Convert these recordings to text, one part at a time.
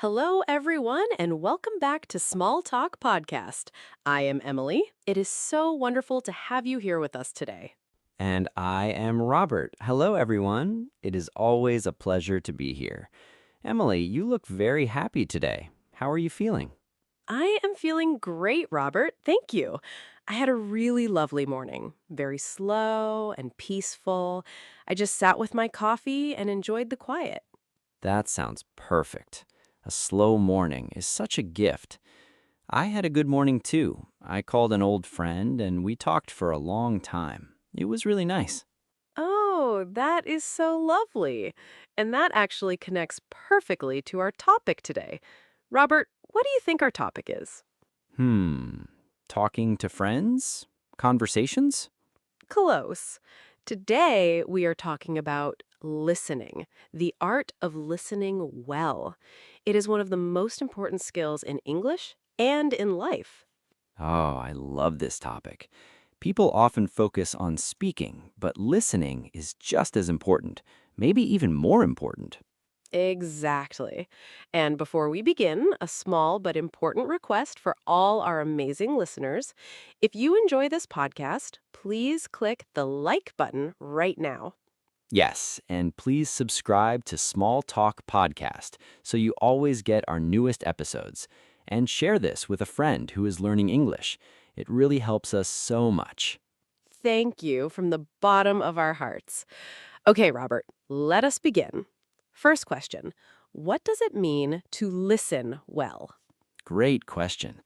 Hello, everyone, and welcome back to Small Talk Podcast. I am Emily. It is so wonderful to have you here with us today. And I am Robert. Hello, everyone. It is always a pleasure to be here. Emily, you look very happy today. How are you feeling? I am feeling great, Robert. Thank you. I had a really lovely morning, very slow and peaceful. I just sat with my coffee and enjoyed the quiet. That sounds perfect. A slow morning is such a gift. I had a good morning too. I called an old friend and we talked for a long time. It was really nice. Oh, that is so lovely. And that actually connects perfectly to our topic today. Robert, what do you think our topic is? Hmm. Talking to friends? Conversations? Close. Today, we are talking about listening, the art of listening well. It is one of the most important skills in English and in life. Oh, I love this topic. People often focus on speaking, but listening is just as important, maybe even more important. Exactly. And before we begin, a small but important request for all our amazing listeners. If you enjoy this podcast, please click the like button right now. Yes, and please subscribe to Small Talk Podcast so you always get our newest episodes. And share this with a friend who is learning English. It really helps us so much. Thank you from the bottom of our hearts. Okay, Robert, let us begin. First question. What does it mean to listen well? Great question.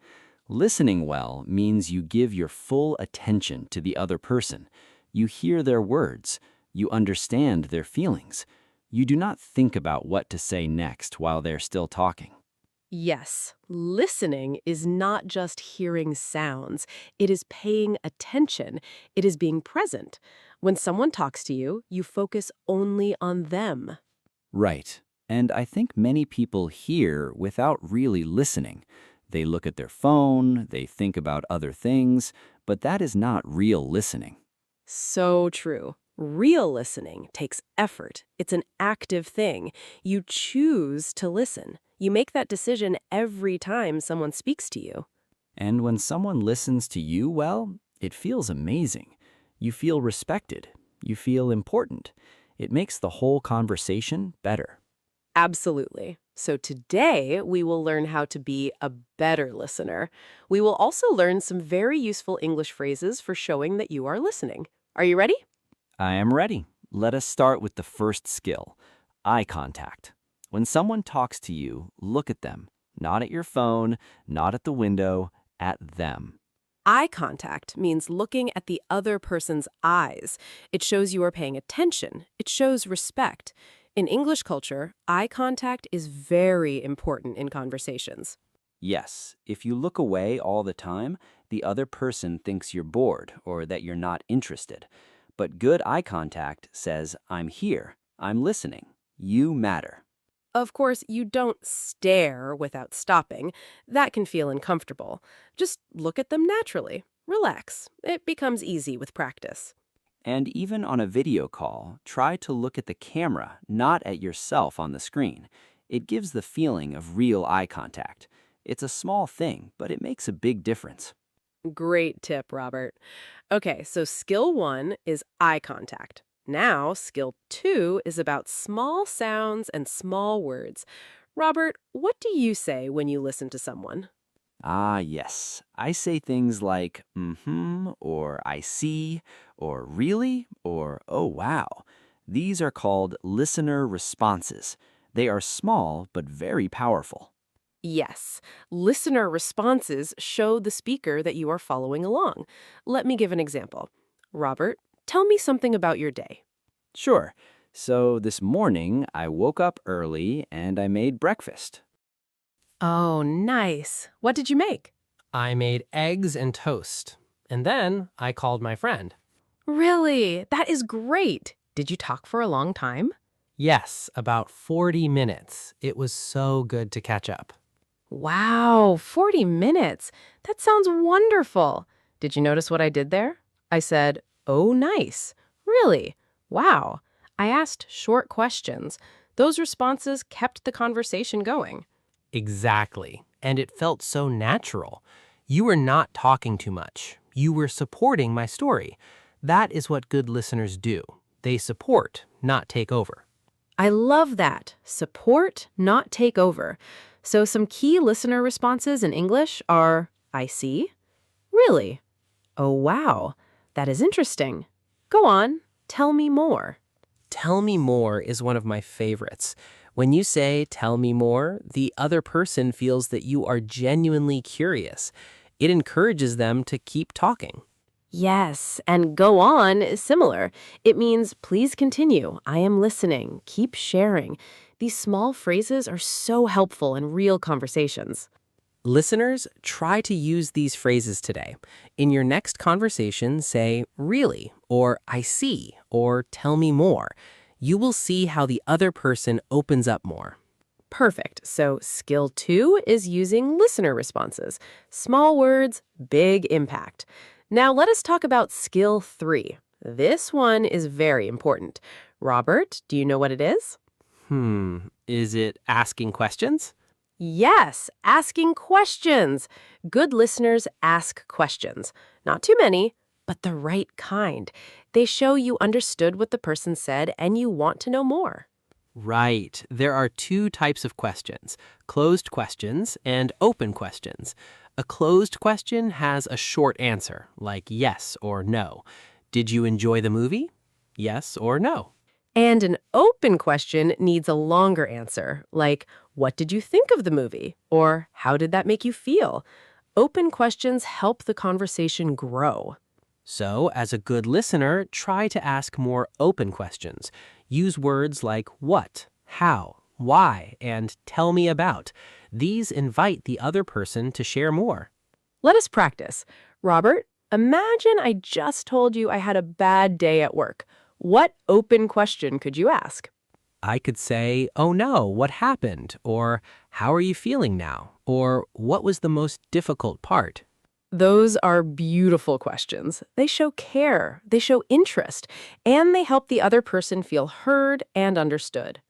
Listening well means you give your full attention to the other person. You hear their words. You understand their feelings. You do not think about what to say next while they're still talking. Yes, listening is not just hearing sounds. It is paying attention. It is being present. When someone talks to you, you focus only on them. Right. And I think many people hear without really listening. They look at their phone, they think about other things, but that is not real listening. So true. Real listening takes effort. It's an active thing. You choose to listen. You make that decision every time someone speaks to you. And when someone listens to you well, it feels amazing. You feel respected. You feel important. It makes the whole conversation better. Absolutely. So today we will learn how to be a better listener. We will also learn some very useful English phrases for showing that you are listening. Are you ready? I am ready. Let us start with the first skill, eye contact. When someone talks to you, look at them, not at your phone, not at the window, at them. Eye contact means looking at the other person's eyes. It shows you are paying attention. It shows respect. In English culture, eye contact is very important in conversations. Yes, if you look away all the time, the other person thinks you're bored or that you're not interested. But good eye contact says, I'm here, I'm listening, you matter. Of course, you don't stare without stopping. That can feel uncomfortable. Just look at them naturally. Relax. It becomes easy with practice. And even on a video call, try to look at the camera, not at yourself on the screen. It gives the feeling of real eye contact. It's a small thing, but it makes a big difference. Great tip, Robert. Okay, so skill one is eye contact. Now, skill two is about small sounds and small words. Robert, what do you say when you listen to someone? Ah, yes. I say things like, or I see, or really, or oh, wow. These are called listener responses. They are small but very powerful. Yes, listener responses show the speaker that you are following along. Let me give an example. Robert, tell me something about your day. Sure. So this morning, I woke up early and I made breakfast. Oh, nice. What did you make? I made eggs and toast. And then I called my friend. Really? That is great. Did you talk for a long time? Yes, about 40 minutes. It was so good to catch up. Wow, 40 minutes. That sounds wonderful. Did you notice what I did there? I said, oh, nice. Really? Wow. I asked short questions. Those responses kept the conversation going. Exactly. And it felt so natural. You were not talking too much. You were supporting my story. That is what good listeners do. They support, not take over. I love that. Support, not take over. So some key listener responses in English are, I see. Really? Oh, wow. That is interesting. Go on. Tell me more. Tell me more is one of my favorites. When you say, tell me more, the other person feels that you are genuinely curious. It encourages them to keep talking. Yes, and go on is similar. It means, please continue. I am listening. Keep sharing. These small phrases are so helpful in real conversations. Listeners, try to use these phrases today. In your next conversation, say, really, or I see, or tell me more. You will see how the other person opens up more. Perfect. So skill 2 is using listener responses. Small words, big impact. Now let us talk about skill 3. This one is very important. Robert, do you know what it is? Is it asking questions? Yes, asking questions. Good listeners ask questions. Not too many, but the right kind. They show you understood what the person said and you want to know more. Right. There are two types of questions, closed questions and open questions. A closed question has a short answer, like yes or no. Did you enjoy the movie? Yes or no. And an open question needs a longer answer, like, what did you think of the movie? Or how did that make you feel? Open questions help the conversation grow. So, as a good listener, try to ask more open questions. Use words like what, how, why, and tell me about. These invite the other person to share more. Let us practice. Robert, imagine I just told you I had a bad day at work. What open question could you ask? I could say, oh no, what happened? Or how are you feeling now? Or what was the most difficult part? Those are beautiful questions. They show care, they show interest, and they help the other person feel heard and understood.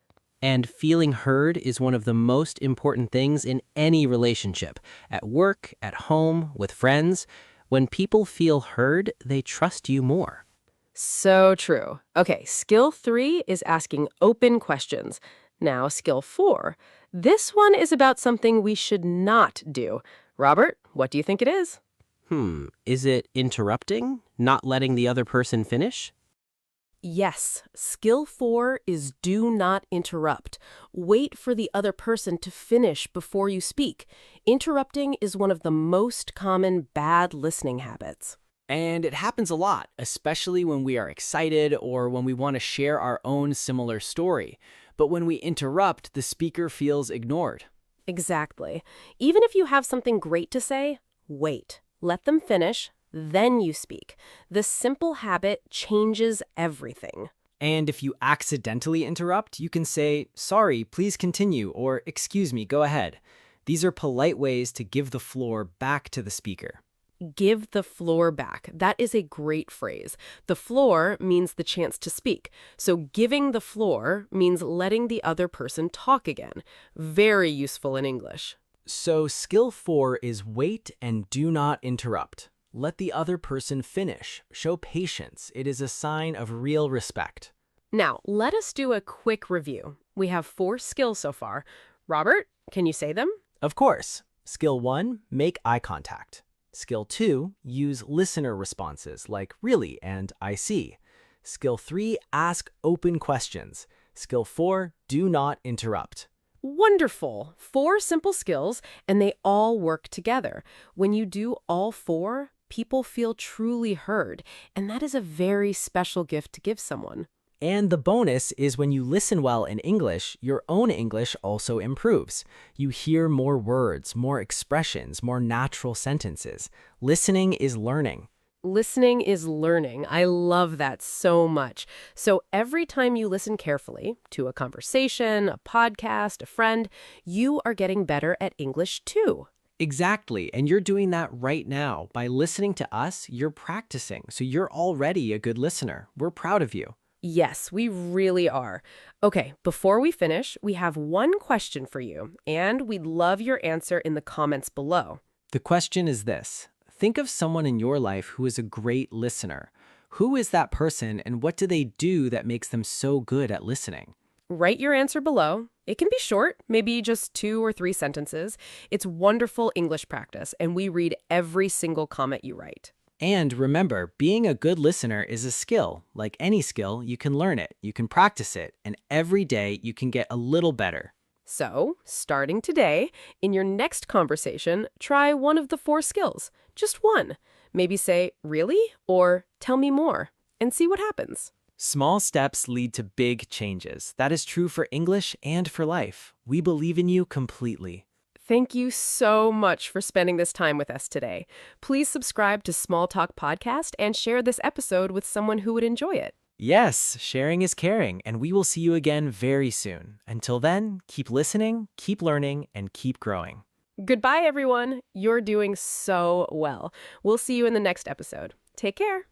And feeling heard is one of the most important things in any relationship, at work, at home, with friends. When people feel heard, they trust you more. So true. Okay, skill 3 is asking open questions. Now, skill 4. This one is about something we should not do. Robert, what do you think it is? Is it interrupting? Not letting the other person finish? Yes, skill 4 is do not interrupt. Wait for the other person to finish before you speak. Interrupting is one of the most common bad listening habits. And it happens a lot, especially when we are excited or when we want to share our own similar story. But when we interrupt, the speaker feels ignored. Exactly. Even if you have something great to say, wait. Let them finish, then you speak. This simple habit changes everything. And if you accidentally interrupt, you can say, sorry, please continue, or excuse me, go ahead. These are polite ways to give the floor back to the speaker. Give the floor back. That is a great phrase. The floor means the chance to speak. So giving the floor means letting the other person talk again. Very useful in English. So skill 4 is wait and do not interrupt. Let the other person finish. Show patience. It is a sign of real respect. Now, let us do a quick review. We have 4 skills so far. Robert, can you say them? Of course. Skill 1, make eye contact. Skill 2, use listener responses like really and I see. Skill 3, ask open questions. Skill 4, do not interrupt. Wonderful. 4 simple skills, and they all work together. When you do all 4, people feel truly heard, and that is a very special gift to give someone. And the bonus is when you listen well in English, your own English also improves. You hear more words, more expressions, more natural sentences. Listening is learning. Listening is learning. I love that so much. So every time you listen carefully to a conversation, a podcast, a friend, you are getting better at English too. Exactly, and you're doing that right now. By listening to us, you're practicing, so you're already a good listener. We're proud of you. Yes, we really are. Okay, before we finish, we have one question for you, and we'd love your answer in the comments below. The question is this. Think of someone in your life who is a great listener. Who is that person and what do they do that makes them so good at listening? Write your answer below. It can be short, maybe just 2 or 3 sentences. It's wonderful English practice, and we read every single comment you write. And remember, being a good listener is a skill. Like any skill, you can learn it, you can practice it, and every day you can get a little better. So, starting today, in your next conversation, try one of the 4 skills. Just one. Maybe say, really? Or tell me more, and see what happens. Small steps lead to big changes. That is true for English and for life. We believe in you completely. Thank you so much for spending this time with us today. Please subscribe to Small Talk Podcast and share this episode with someone who would enjoy it. Yes, sharing is caring, and we will see you again very soon. Until then, keep listening, keep learning, and keep growing. Goodbye, everyone. You're doing so well. We'll see you in the next episode. Take care.